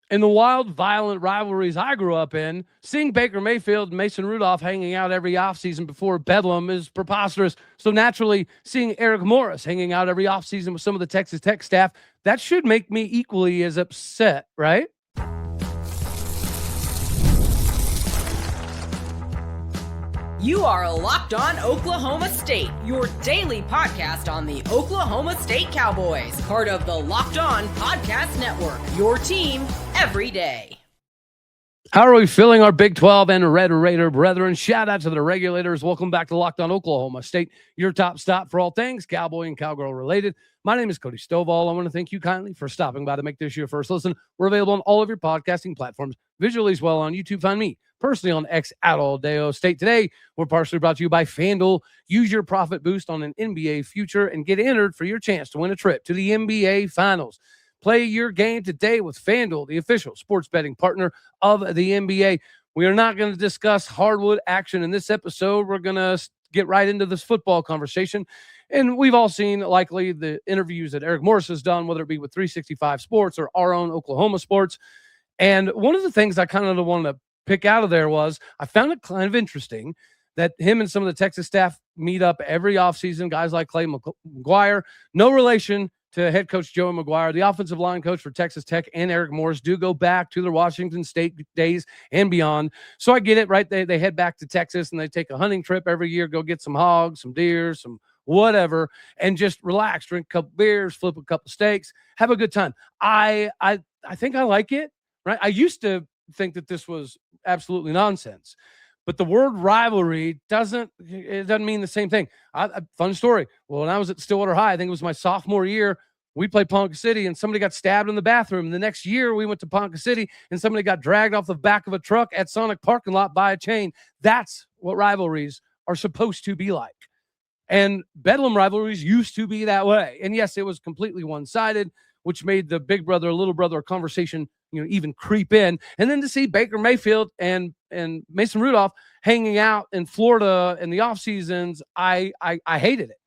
In the wild, violent rivalries I grew up in, seeing Baker Mayfield and Mason Rudolph hanging out every offseason before Bedlam is preposterous. So naturally, seeing Eric Morris hanging out every offseason with some of the Texas Tech staff, that should make me equally as upset, right? You are Locked On Oklahoma State, your daily podcast on the Oklahoma State Cowboys, part of the Locked On Podcast Network, your team every day. How are we feeling, our Big 12 and Red Raider brethren? Shout out to the regulators. Welcome back to Locked On Oklahoma State, your top stop for all things Cowboy and Cowgirl related. My name is Cody Stovall. I want to thank you kindly for stopping by to make this your first listen. We're available on all of your podcasting platforms, visually as well on YouTube. Find me personally on X at Aldeo State. Today, we're partially brought to you by FanDuel. Use your profit boost on an NBA future and get entered for your chance to win a trip to the NBA Finals. Play your game today with FanDuel, the official sports betting partner of the NBA. We are not going to discuss hardwood action in this episode. We're going to get right into this football conversation. And we've all seen likely the interviews that Eric Morris has done, whether it be with 365 Sports or our own Oklahoma Sports. And one of the things I kind of wanted to pick out of there was I found it kind of interesting that him and some of the Texas staff meet up every offseason. Guys like Clay McGuire, no relation to head coach Joey McGuire. The offensive line coach for Texas Tech and Eric Morris do go back to their Washington State days and beyond. So I get it, right? They head back to Texas and they take a hunting trip every year, go get some hogs, some deer, some whatever, and just relax, drink a couple beers, flip a couple steaks, have a good time. I think I like it, right? I used to think that this was absolutely nonsense. But the word rivalry doesn't mean the same thing. Fun story. Well, when I was at Stillwater High, I think it was my sophomore year, we played Ponca City and somebody got stabbed in the bathroom. And the next year we went to Ponca City and somebody got dragged off the back of a truck at Sonic parking lot by a chain. That's what rivalries are supposed to be like. And Bedlam rivalries used to be that way. And yes, it was completely one-sided, which made the big brother, little brother conversation, even creep in. And then to see Baker Mayfield and Mason Rudolph hanging out in Florida in the off seasons, I hated it.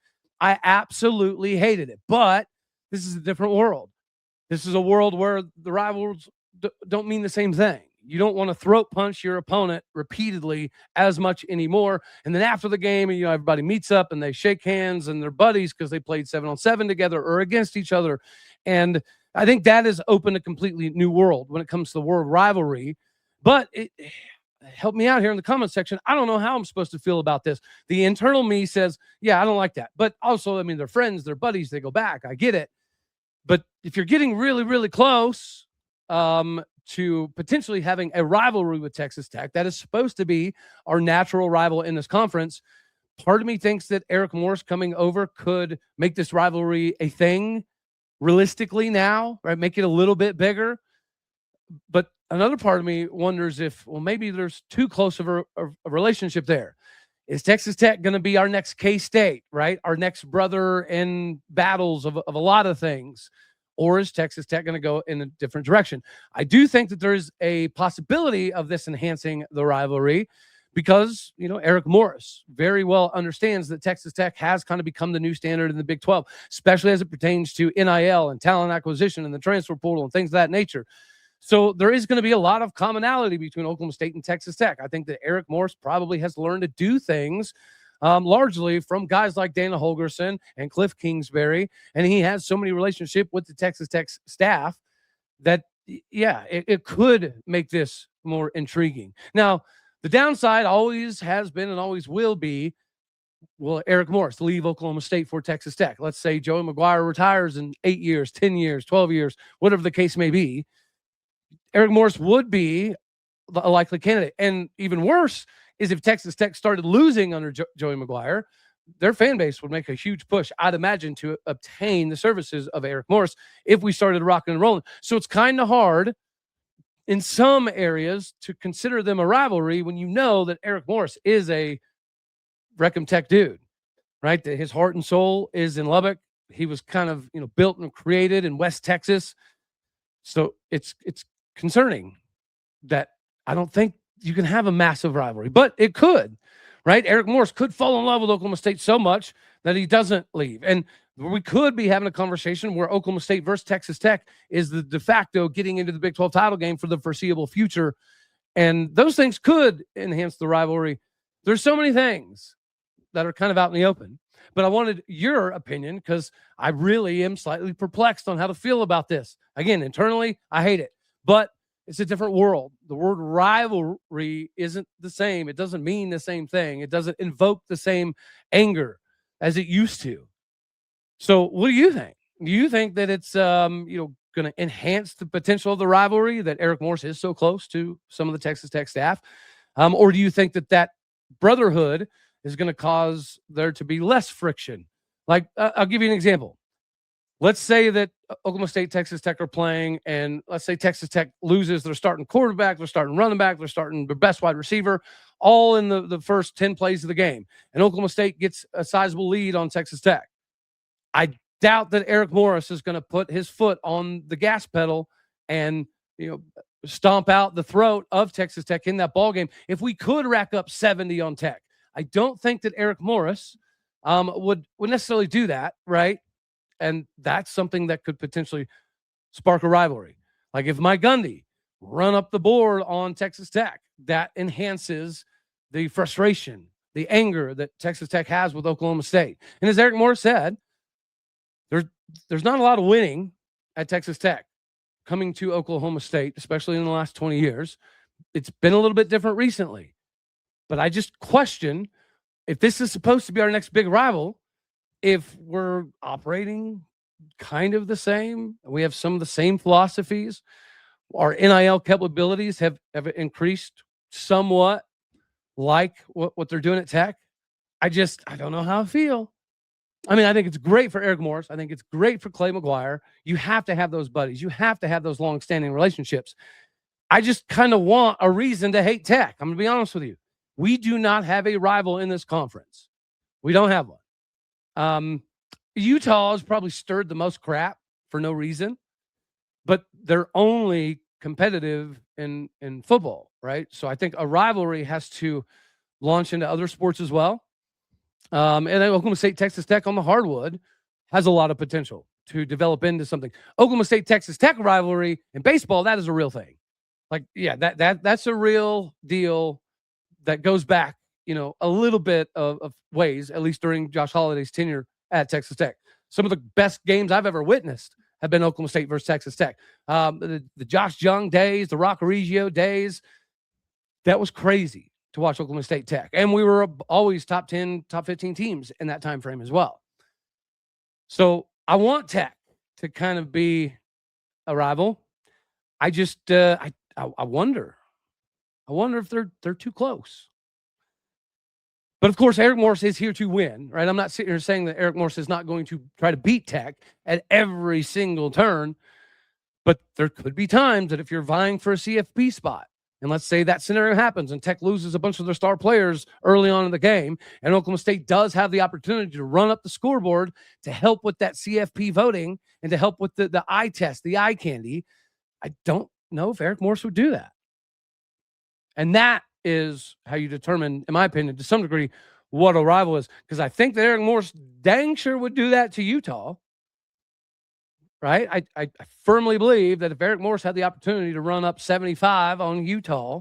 I absolutely hated it. But this is a different world. This is a world where the rivals don't mean the same thing. You don't want to throat punch your opponent repeatedly as much anymore. And then after the game, everybody meets up and they shake hands and they're buddies because they played 7-on-7 together or against each other. And I think that has opened a completely new world when it comes to the word rivalry. But help me out here in the comment section. I don't know how I'm supposed to feel about this. The internal me says, yeah, I don't like that. But also, they're friends, they're buddies, they go back. I get it. But if you're getting really, really close to potentially having a rivalry with Texas Tech, that is supposed to be our natural rival in this conference, part of me thinks that Eric Morris coming over could make this rivalry a thing realistically now, right? Make it a little bit bigger. But another part of me wonders if, maybe there's too close of a relationship there. Is Texas Tech going to be our next K-State, right? Our next brother in battles of a lot of things? Or is Texas Tech going to go in a different direction? I do think that there's a possibility of this enhancing the rivalry because, Eric Morris very well understands that Texas Tech has kind of become the new standard in the Big 12, especially as it pertains to NIL and talent acquisition and the transfer portal and things of that nature. So there is going to be a lot of commonality between Oklahoma State and Texas Tech. I think that Eric Morris probably has learned to do things largely from guys like Dana Holgerson and Cliff Kingsbury. And he has so many relationships with the Texas Tech staff that, it could make this more intriguing. Now, the downside always has been and always will be, will Eric Morris leave Oklahoma State for Texas Tech? Let's say Joey McGuire retires in 8 years, 10 years, 12 years, whatever the case may be. Eric Morris would be a likely candidate. And even worse is if Texas Tech started losing under Joey McGuire, their fan base would make a huge push, I'd imagine, to obtain the services of Eric Morris if we started rocking and rolling. So it's kind of hard in some areas to consider them a rivalry when you know that Eric Morris is a Wreckham Tech dude, right? That his heart and soul is in Lubbock. He was kind of, built and created in West Texas. So it's concerning that I don't think you can have a massive rivalry, but it could, right? Eric Morris could fall in love with Oklahoma State so much that he doesn't leave. And we could be having a conversation where Oklahoma State versus Texas Tech is the de facto getting into the Big 12 title game for the foreseeable future. And those things could enhance the rivalry. There's so many things that are kind of out in the open. But I wanted your opinion because I really am slightly perplexed on how to feel about this. Again, internally, I hate it. But it's a different world. The word rivalry isn't the same. It doesn't mean the same thing. It doesn't invoke the same anger as it used to. So what do you think? Do you think that it's going to enhance the potential of the rivalry, that Eric Morris is so close to some of the Texas Tech staff? Or do you think that brotherhood is going to cause there to be less friction? Like, I'll give you an example. Let's say that Oklahoma State, Texas Tech are playing, and let's say Texas Tech loses their starting quarterback, their starting running back, their starting their best wide receiver, all in the first 10 plays of the game. And Oklahoma State gets a sizable lead on Texas Tech. I doubt that Eric Morris is going to put his foot on the gas pedal and, stomp out the throat of Texas Tech in that ball game. If we could rack up 70 on Tech, I don't think that Eric Morris would necessarily do that, right? And that's something that could potentially spark a rivalry. Like if Mike Gundy run up the board on Texas Tech, that enhances the frustration, the anger that Texas Tech has with Oklahoma State. And as Eric Morris said, there's not a lot of winning at Texas Tech coming to Oklahoma State, especially in the last 20 years. It's been a little bit different recently. But I just question if this is supposed to be our next big rival, if we're operating kind of the same, we have some of the same philosophies, our NIL capabilities have increased somewhat like what they're doing at Tech. I don't know how I feel. I mean, I think it's great for Eric Morris. I think it's great for Clay McGuire. You have to have those buddies. You have to have those long-standing relationships. I just kind of want a reason to hate Tech. I'm going to be honest with you. We do not have a rival in this conference. We don't have one. Utah has probably stirred the most crap for no reason, but they're only competitive in football, right? So I think a rivalry has to launch into other sports as well. And then Oklahoma State, Texas Tech on the hardwood has a lot of potential to develop into something. Oklahoma State, Texas Tech rivalry in baseball, that is a real thing. Like, yeah, that's a real deal that goes back, a little bit of ways, at least during Josh Holliday's tenure at Texas Tech. Some of the best games I've ever witnessed have been Oklahoma State versus Texas Tech. The Josh Young days, the Rock Reggio days, that was crazy to watch Oklahoma State Tech. And we were always top 10, top 15 teams in that time frame as well. So I want Tech to kind of be a rival. I just I wonder. I wonder if they're too close. But of course, Eric Morris is here to win, right? I'm not sitting here saying that Eric Morris is not going to try to beat Tech at every single turn. But there could be times that if you're vying for a CFP spot, and let's say that scenario happens and Tech loses a bunch of their star players early on in the game, and Oklahoma State does have the opportunity to run up the scoreboard to help with that CFP voting and to help with the eye test, the eye candy, I don't know if Eric Morris would do that. And that is how you determine, in my opinion, to some degree, what a rival is. Because I think that Eric Morris dang sure would do that to Utah. Right? I firmly believe that if Eric Morris had the opportunity to run up 75 on Utah,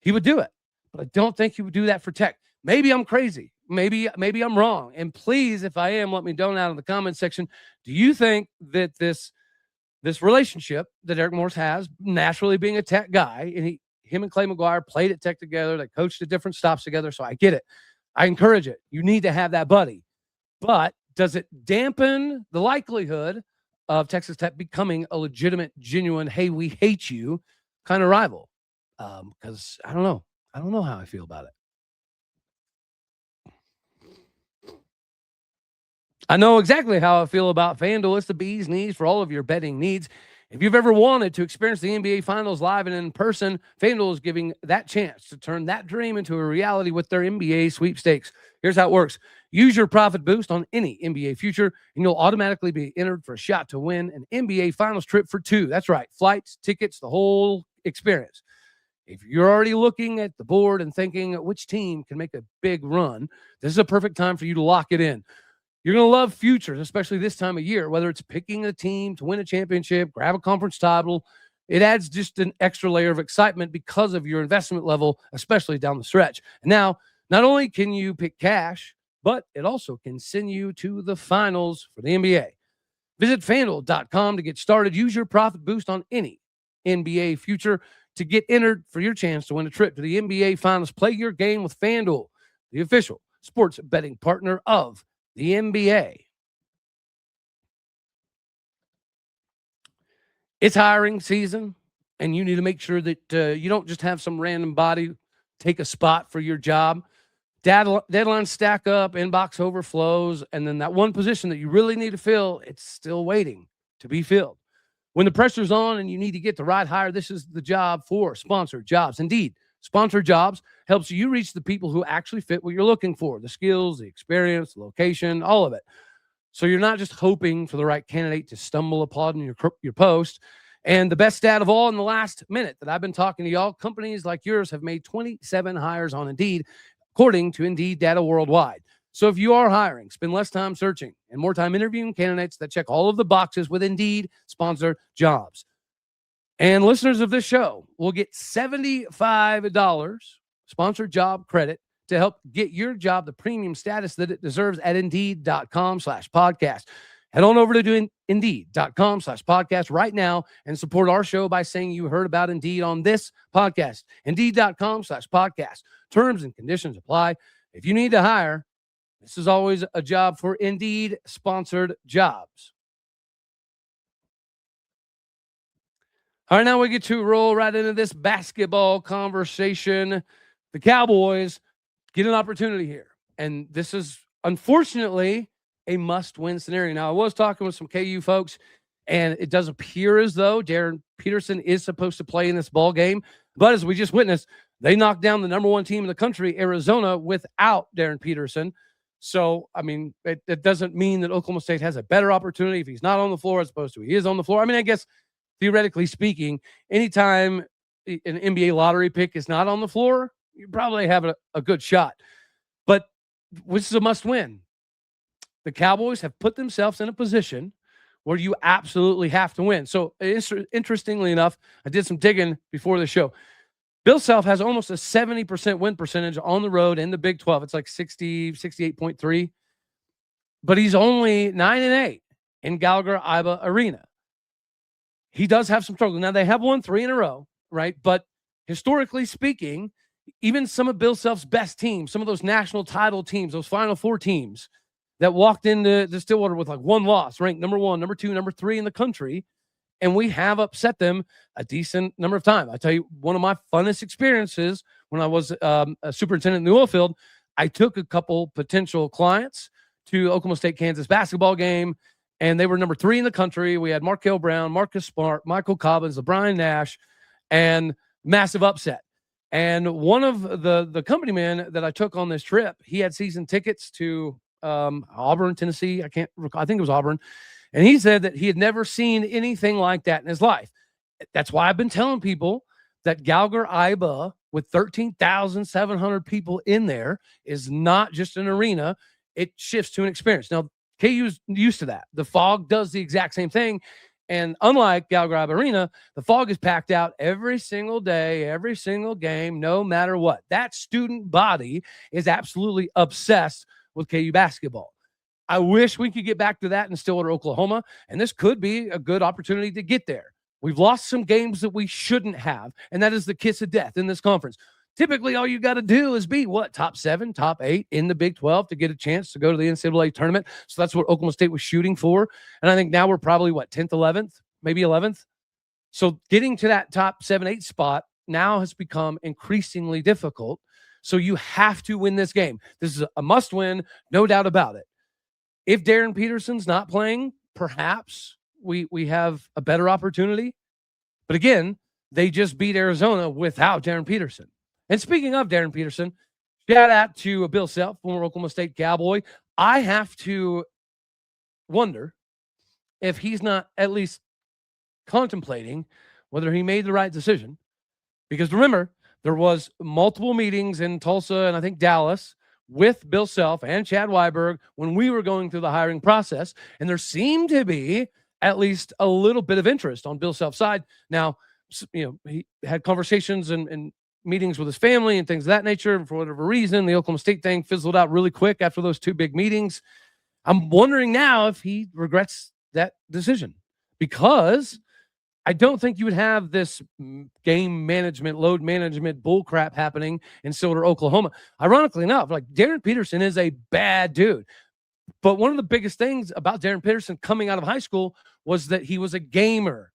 he would do it. But I don't think he would do that for Tech. Maybe I'm crazy. Maybe I'm wrong. And please, if I am, let me know down in the comment section. Do you think that this relationship that Eric Morris has, naturally being a Tech guy, and him and Clay McGuire played at Tech together, they coached at different stops together, so I get it. I encourage it. You need to have that buddy. But does it dampen the likelihood of Texas Tech becoming a legitimate, genuine, hey, we hate you kind of rival? Because I don't know. I don't know how I feel about it. I know exactly how I feel about FanDuel. It's the bee's knees for all of your betting needs. If you've ever wanted to experience the NBA Finals live and in person, FanDuel is giving that chance to turn that dream into a reality with their NBA sweepstakes. Here's how it works. Use your profit boost on any NBA future, and you'll automatically be entered for a shot to win an NBA Finals trip for two. That's right. Flights, tickets, the whole experience. If you're already looking at the board and thinking which team can make a big run, this is a perfect time for you to lock it in. You're going to love futures, especially this time of year, whether it's picking a team to win a championship, grab a conference title. It adds just an extra layer of excitement because of your investment level, especially down the stretch. And now, not only can you pick cash, but it also can send you to the finals for the NBA. Visit FanDuel.com to get started. Use your profit boost on any NBA future to get entered for your chance to win a trip to the NBA Finals. Play your game with FanDuel, the official sports betting partner of the NBA. It's hiring season, and you need to make sure that you don't just have some random body take a spot for your job. Deadlines stack up, inbox overflows, and then that one position that you really need to fill, it's still waiting to be filled. When the pressure's on and you need to get the right hire, this is the job for Sponsored Jobs. Indeed, Sponsored Jobs helps you reach the people who actually fit what you're looking for, the skills, the experience, the location, all of it. So you're not just hoping for the right candidate to stumble upon your post. And the best stat of all, in the last minute that I've been talking to y'all, companies like yours have made 27 hires on Indeed, according to Indeed data worldwide. So if you are hiring, spend less time searching and more time interviewing candidates that check all of the boxes with Indeed Sponsored Jobs. And listeners of this show will get $75 sponsored job credit to help get your job the premium status that it deserves at Indeed.com/podcast. Head on over to Indeed.com/podcast right now and support our show by saying you heard about Indeed on this podcast. Indeed.com/podcast. Terms and conditions apply. If you need to hire, this is always a job for Indeed Sponsored Jobs. All right, now we get to roll right into this basketball conversation. The Cowboys get an opportunity here, and this is unfortunately a must-win scenario. Now, I was talking with some KU folks, and it does appear as though Darren Peterson is supposed to play in this ball game, but as we just witnessed, they knocked down the number one team in the country, Arizona, without Darren Peterson. So, I mean, it doesn't mean that Oklahoma State has a better opportunity if he's not on the floor as opposed to he is on the floor. I mean, I guess theoretically speaking, anytime an NBA lottery pick is not on the floor, you probably have a good shot. But this is a must-win. The Cowboys have put themselves in a position where you absolutely have to win. So, interestingly enough, I did some digging before the show. Bill Self has almost a 70% win percentage on the road in the Big 12. It's like 68.3. But he's only 9-8 in Gallagher-Iba Arena. He does have some struggle. Now, they have won 3 in a row, right? But historically speaking, even some of Bill Self's best teams, some of those national title teams, those Final Four teams that walked into the Stillwater with like one loss, ranked number 1, number 2, number 3 in the country, and we have upset them a decent number of times. I tell you, one of my funnest experiences when I was a superintendent in the oil field, I took a couple potential clients to Oklahoma State, Kansas basketball game, and they were number 3 in the country. We had Markel Brown, Marcus Smart, Michael Cobbins, LeBron Nash, and massive upset. And one of the company men that I took on this trip, he had season tickets to Auburn, Tennessee. I think it was Auburn. And he said that he had never seen anything like that in his life. That's why I've been telling people that Gallagher-Iba, with 13,700 people in there, is not just an arena. It shifts to an experience. Now, KU's used to that. The Fog does the exact same thing. And unlike Gallagher-Iba Arena, the Fog is packed out every single day, every single game, no matter what. That student body is absolutely obsessed with KU basketball. I wish we could get back to that in Stillwater, Oklahoma, and this could be a good opportunity to get there. We've lost some games that we shouldn't have, and that is the kiss of death in this conference. Typically, all you got to do is be, top 7, top 8 in the Big 12 to get a chance to go to the NCAA tournament. So that's what Oklahoma State was shooting for. And I think now we're probably, 10th, 11th, maybe 11th. So getting to that top 7, 8 spot now has become increasingly difficult. So you have to win this game. This is a must-win, no doubt about it. If Darren Peterson's not playing, perhaps we have a better opportunity. But again, they just beat Arizona without Darren Peterson. And speaking of Darren Peterson, shout out to Bill Self, former Oklahoma State Cowboy. I have to wonder if he's not at least contemplating whether he made the right decision. Because remember, there was multiple meetings in Tulsa and I think Dallas with Bill Self and Chad Weiberg when we were going through the hiring process, and there seemed to be at least a little bit of interest on Bill Self's side. Now, he had conversations and meetings with his family and things of that nature. And for whatever reason, the Oklahoma State thing fizzled out really quick after those two big meetings. I'm wondering now if he regrets that decision, because I don't think you would have this game management, load management bullcrap happening in Stillwater, Oklahoma. Ironically enough, like, Darren Peterson is a bad dude. But one of the biggest things about Darren Peterson coming out of high school was that he was a gamer.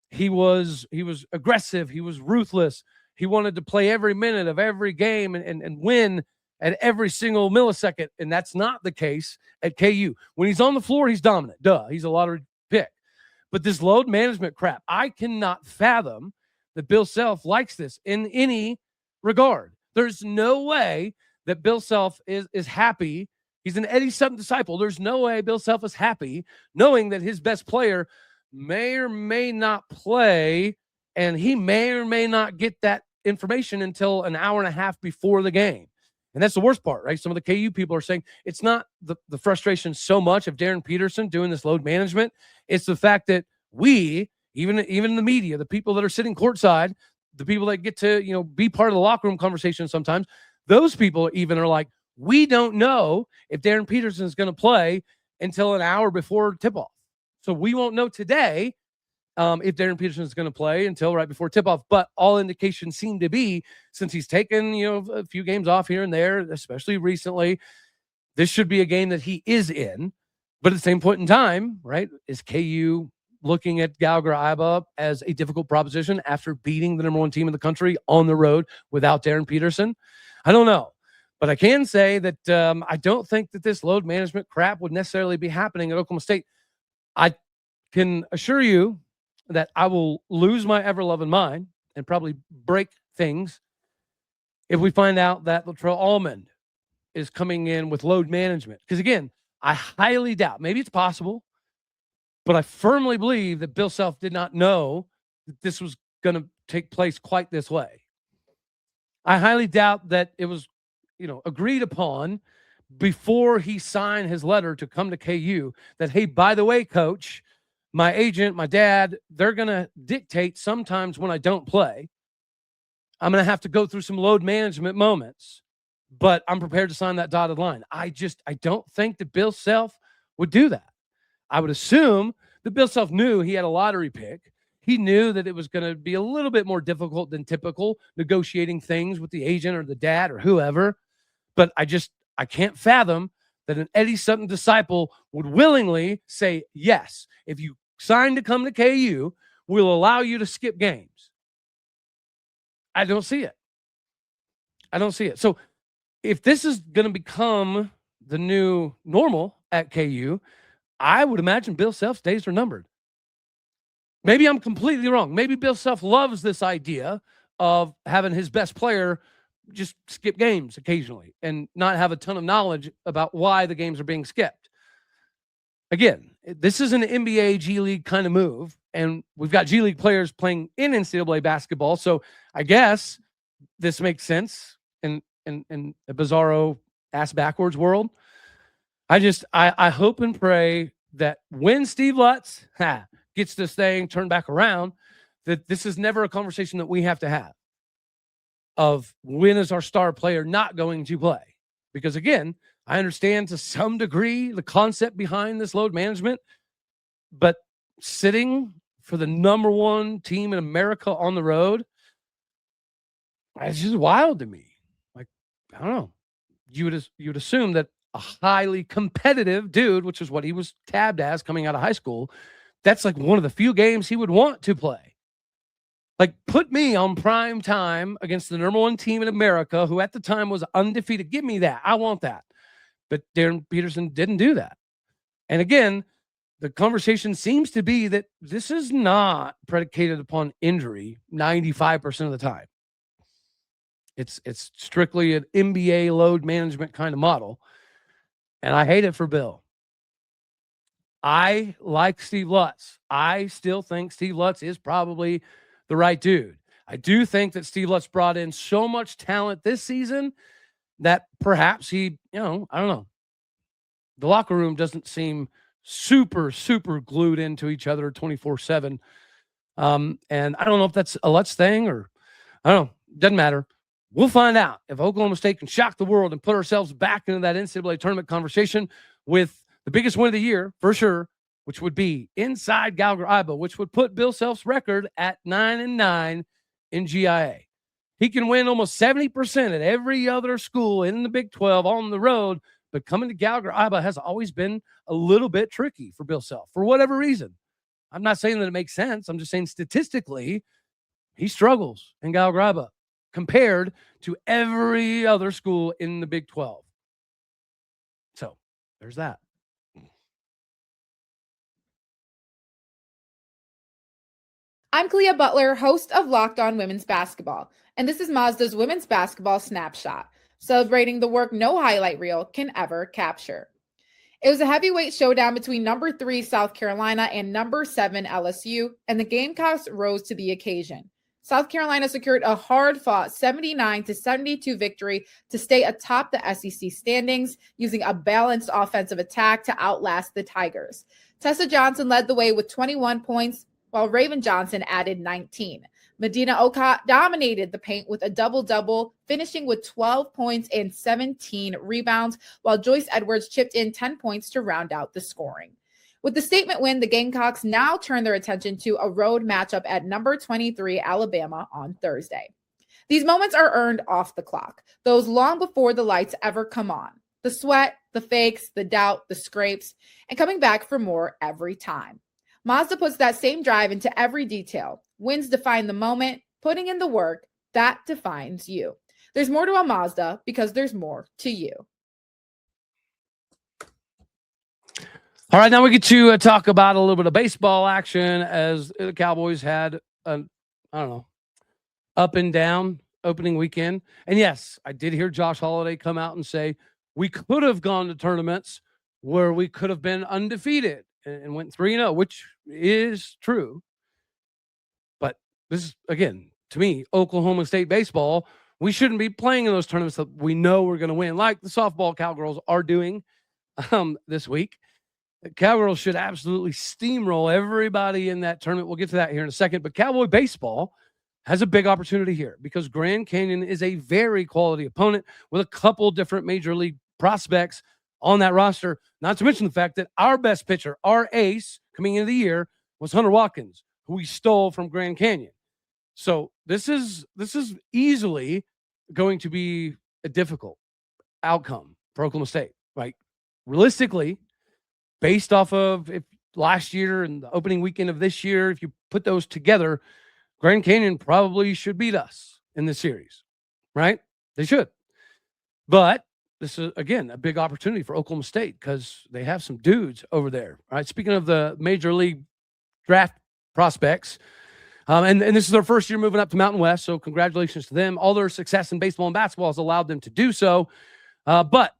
He was aggressive. He was ruthless. He wanted to play every minute of every game and win at every single millisecond. And that's not the case at KU. When he's on the floor, he's dominant. Duh, he's a lottery pick. But this load management crap, I cannot fathom that Bill Self likes this in any regard. There's no way that Bill Self is happy. He's an Eddie Sutton disciple. There's no way Bill Self is happy knowing that his best player may or may not play, and he may or may not get that information until an hour and a half before the game. And that's the worst part, right? Some of the KU people are saying it's not the frustration so much of Darren Peterson doing this load management. It's the fact that we, even the media, the people that are sitting courtside, the people that get to, be part of the locker room conversation sometimes, those people even are like, we don't know if Darren Peterson is going to play until an hour before tip-off. So we won't know today if Darren Peterson is going to play until right before tip-off. But all indications seem to be, since he's taken, a few games off here and there, especially recently, this should be a game that he is in. But at the same point in time, right, is KU looking at Gallagher-Iba as a difficult proposition after beating the number one team in the country on the road without Darren Peterson? I don't know. But I can say that I don't think that this load management crap would necessarily be happening at Oklahoma State. I can assure you that I will lose my ever-loving mind and probably break things if we find out that Latrell Almond is coming in with load management. Because, again, I highly doubt, maybe it's possible, but I firmly believe that Bill Self did not know that this was going to take place quite this way. I highly doubt that it was, agreed upon before he signed his letter to come to KU that, hey, by the way, coach, my agent, my dad, they're going to dictate sometimes when I don't play. I'm going to have to go through some load management moments, but I'm prepared to sign that dotted line. I don't think that Bill Self would do that. I would assume that Bill Self knew he had a lottery pick. He knew that it was going to be a little bit more difficult than typical negotiating things with the agent or the dad or whoever. But I can't fathom that an Eddie Sutton disciple would willingly say, yes, if you sign to come to KU, we'll allow you to skip games. I don't see it. So if this is going to become the new normal at KU, I would imagine Bill Self's days are numbered. Maybe I'm completely wrong. Maybe Bill Self loves this idea of having his best player just skip games occasionally and not have a ton of knowledge about why the games are being skipped. Again, this is an NBA G League kind of move, and we've got G League players playing in NCAA basketball, so I guess this makes sense in a bizarro ass backwards world. I hope and pray that when Steve Lutz gets this thing turned back around, that this is never a conversation that we have to have of when is our star player not going to play. Because, again, I understand to some degree the concept behind this load management, but sitting for the number one team in America on the road, it's just wild to me. Like, I don't know. You would assume that a highly competitive dude, which is what he was tabbed as coming out of high school, that's like one of the few games he would want to play. Like, put me on prime time against the number one team in America, who at the time was undefeated. Give me that. I want that. But Darren Peterson didn't do that. And again, the conversation seems to be that this is not predicated upon injury 95% of the time. It's strictly an NBA load management kind of model. And I hate it for Bill. I like Steve Lutz. I still think Steve Lutz is probably the right dude. I do think that Steve Lutz brought in so much talent this season that perhaps he, I don't know. The locker room doesn't seem super, super glued into each other 24/7. And I don't know if that's a Lutz thing or I don't know. Doesn't matter. We'll find out if Oklahoma State can shock the world and put ourselves back into that NCAA tournament conversation with the biggest win of the year for sure, which would be inside Gallagher-Iba, which would put Bill Self's record at 9-9 in GIA. He can win almost 70% at every other school in the Big 12 on the road, but coming to Gallagher-Iba has always been a little bit tricky for Bill Self for whatever reason. I'm not saying that it makes sense. I'm just saying statistically, he struggles in Gallagher-Iba compared to every other school in the Big 12. So there's that. I'm Clea Butler, host of Locked On Women's Basketball, and this is Mazda's Women's Basketball Snapshot, celebrating the work no highlight reel can ever capture. It was a heavyweight showdown between number 3 South Carolina and number 7 LSU, and the Gamecocks rose to the occasion. South Carolina secured a hard-fought 79-72 victory to stay atop the SEC standings, using a balanced offensive attack to outlast the Tigers. Tessa Johnson led the way with 21 points, while Raven Johnson added 19. Medina Okot dominated the paint with a double-double, finishing with 12 points and 17 rebounds, while Joyce Edwards chipped in 10 points to round out the scoring. With the statement win, the Gamecocks now turn their attention to a road matchup at number 23 Alabama on Thursday. These moments are earned off the clock, those long before the lights ever come on. The sweat, the fakes, the doubt, the scrapes, and coming back for more every time. Mazda puts that same drive into every detail. Wins define the moment, putting in the work, that defines you. There's more to a Mazda because there's more to you. All right, now we get to talk about a little bit of baseball action as the Cowboys had up and down opening weekend. And yes, I did hear Josh Holliday come out and say we could have gone to tournaments where we could have been undefeated and went 3-0, which is true. But this is, again, to me, Oklahoma State baseball. We shouldn't be playing in those tournaments that we know we're going to win, like the softball Cowgirls are doing this week. The Cowgirls should absolutely steamroll everybody in that tournament. We'll get to that here in a second. But Cowboy baseball has a big opportunity here because Grand Canyon is a very quality opponent with a couple different major league prospects on that roster. Not to mention the fact that our best pitcher, our ace coming into the year, was Hunter Watkins, who we stole from Grand Canyon. So this is easily going to be a difficult outcome for Oklahoma State. Like realistically, based off of if last year and the opening weekend of this year, if you put those together, Grand Canyon probably should beat us in this series, right? They should. But this is, again, a big opportunity for Oklahoma State because they have some dudes over there, right? Speaking of the major league draft prospects, and this is their first year moving up to Mountain West, so congratulations to them. All their success in baseball and basketball has allowed them to do so. But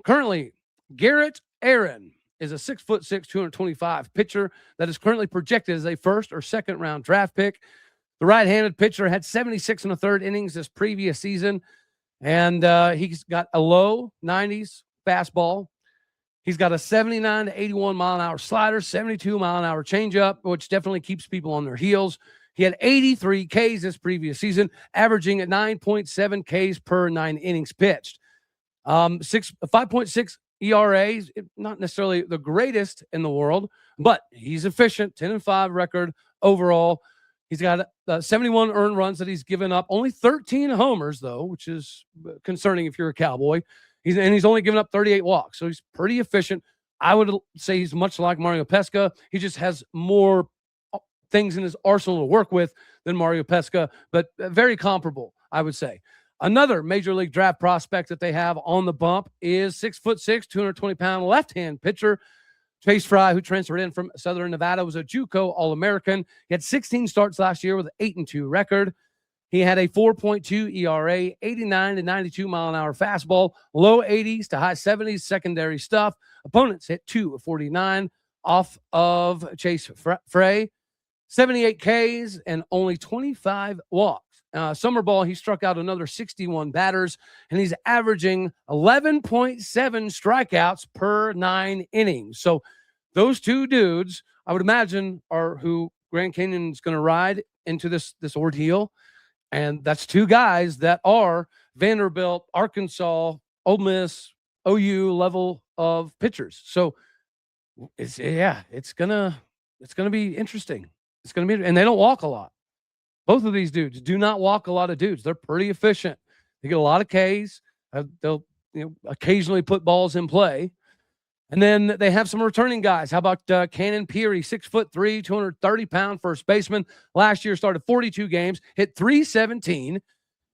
currently, Garrett Aaron is a 6'6", 225 pitcher that is currently projected as a first or second round draft pick. The right-handed pitcher had 76 1/3 innings this previous season, and he's got a low 90s fastball. He's got a 79 to 81 mile an hour slider, 72 mile an hour changeup, which definitely keeps people on their heels. He had 83 Ks this previous season, averaging at 9.7 Ks per 9 innings pitched. 5.6 ERA, not necessarily the greatest in the world, but he's efficient, 10-5 record overall. He's got 71 earned runs that he's given up, only 13 homers, though, which is concerning if you're a Cowboy. He's only given up 38 walks, so he's pretty efficient. I would say he's much like Mario Pesca. He just has more things in his arsenal to work with than Mario Pesca, but very comparable, I would say. Another major league draft prospect that they have on the bump is 6'6", 220-pound left-hand pitcher Chase Fry, who transferred in from Southern Nevada, was a JUCO All-American. He had 16 starts last year with an 8-2 record. He had a 4.2 ERA, 89 to 92 mile an hour fastball, low 80s to high 70s secondary stuff. Opponents hit 2 of 49 off of Chase Fry, 78 Ks and only 25 walks. summer ball, he struck out another 61 batters, and he's averaging 11.7 strikeouts per 9 innings. So those two dudes, I would imagine, are who Grand Canyon's going to ride into this ordeal. And that's two guys that are Vanderbilt, Arkansas, Ole Miss, OU level of pitchers. So it's gonna be interesting. It's gonna be, and they don't walk a lot. Both of these dudes do not walk a lot of dudes. They're pretty efficient. They get a lot of Ks. They'll occasionally put balls in play. And then they have some returning guys. How about Cannon Peary, 6'3", 230-pound first baseman. Last year started 42 games, hit .317,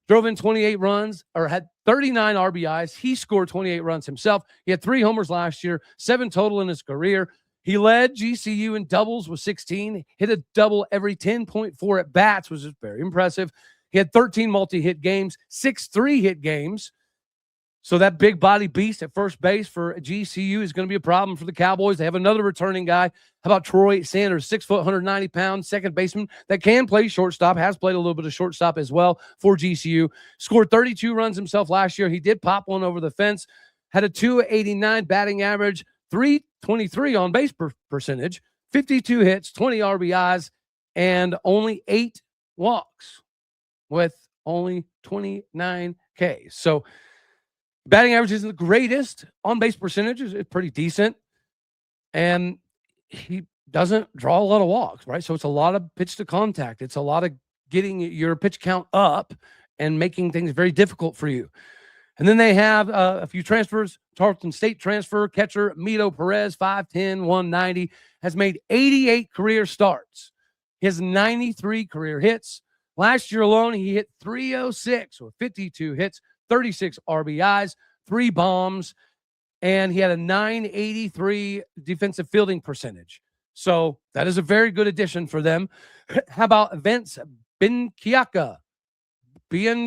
drove in 28 runs, or had 39 RBIs. He scored 28 runs himself. He had 3 homers last year, 7 total in his career. He led GCU in doubles with 16, hit a double every 10.4 at bats, which is very impressive. He had 13 multi-hit games, 6 3-hit games. So that big body beast at first base for GCU is going to be a problem for the Cowboys. They have another returning guy. How about Troy Sanders, 6 foot, 190-pound second baseman that can play shortstop, has played a little bit of shortstop as well for GCU. Scored 32 runs himself last year. He did pop one over the fence. Had a .289 batting average, .323 on base percentage, 52 hits, 20 RBIs, and only 8 walks with only 29 Ks. So batting average isn't the greatest. On-base percentage is pretty decent. And he doesn't draw a lot of walks, right? So it's a lot of pitch to contact. It's a lot of getting your pitch count up and making things very difficult for you. And then they have a few transfers. Tarleton State transfer catcher Mito Perez, 5'10", 190, has made 88 career starts. He has 93 career hits. Last year alone, he hit .306 with 52 hits, 36 RBIs, 3 bombs, and he had a .983 defensive fielding percentage. So that is a very good addition for them. How about Vince Benkiaka,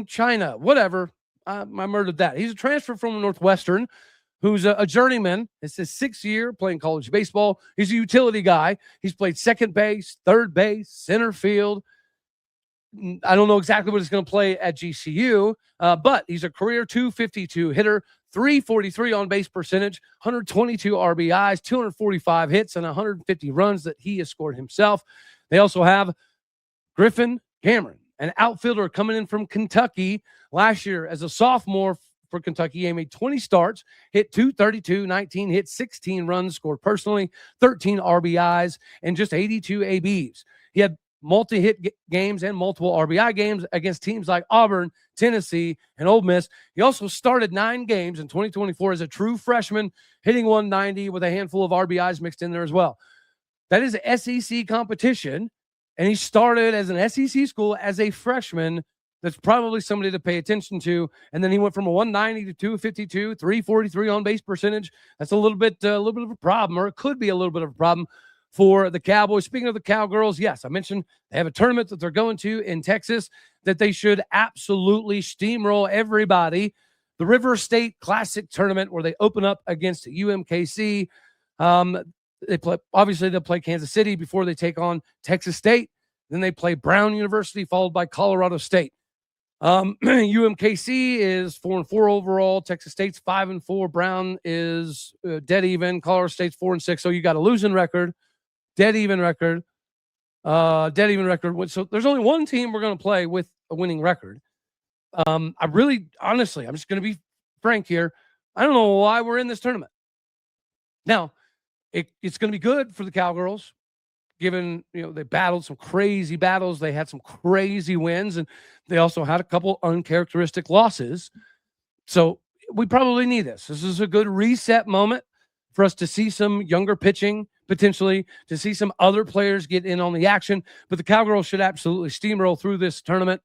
China, whatever. I murdered that. He's a transfer from Northwestern who's a journeyman. It's his 6th year playing college baseball. He's a utility guy. He's played second base, third base, center field. I don't know exactly what he's going to play at GCU, but he's a career .252 hitter, .343 on base percentage, 122 RBIs, 245 hits, and 150 runs that he has scored himself. They also have Griffin Cameron, an outfielder coming in from Kentucky. Last year as a sophomore for Kentucky, he made 20 starts, hit .232, 19 hits, 16 runs, scored personally, 13 RBIs, and just 82 ABs. He had multi-hit games and multiple RBI games against teams like Auburn, Tennessee, and Ole Miss. He also started 9 games in 2024 as a true freshman, hitting .190 with a handful of RBIs mixed in there as well. That is SEC competition, and he started as an SEC school as a freshman. That's probably somebody to pay attention to. And then he went from a 190 to 252, 343 on base percentage. That's a little bit of a problem, or it could be a little bit of a problem for the Cowboys. Speaking of the Cowgirls, yes, I mentioned they have a tournament that they're going to in Texas that they should absolutely steamroll everybody. The River State Classic Tournament, where they open up against UMKC. They'll play Kansas City before they take on Texas State. Then they play Brown University, followed by Colorado State. UMKC is 4-4 overall. Texas State's 5-4. Brown is dead even. Colorado State's 4-6. So you got a losing record, dead even record. So there's only one team we're going to play with a winning record. I'm just going to be frank here. I don't know why we're in this tournament. Now, it's going to be good for the Cowgirls, given, they battled some crazy battles. They had some crazy wins, and they also had a couple uncharacteristic losses. So we probably need this. This is a good reset moment for us to see some younger pitching, potentially, to see some other players get in on the action. But the Cowgirls should absolutely steamroll through this tournament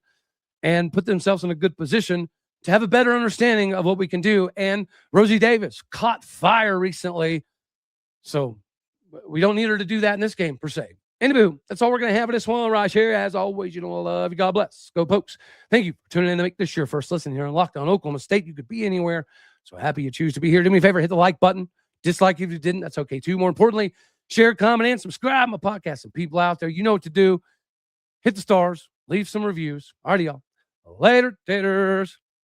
and put themselves in a good position to have a better understanding of what we can do. And Rosie Davis caught fire recently, so we don't need her to do that in this game, per se. Anywho, that's all we're going to have for this one right here. As always, I love you. God bless. Go Pokes. Thank you for tuning in to make this your first listen here on Locked On Oklahoma State. You could be anywhere, so happy you choose to be here. Do me a favor, hit the like button. Dislike if you didn't, that's okay too. More importantly, share, comment, and subscribe my podcast. And people out there, you know what to do. Hit the stars. Leave some reviews. Alrighty, y'all. Later, taters.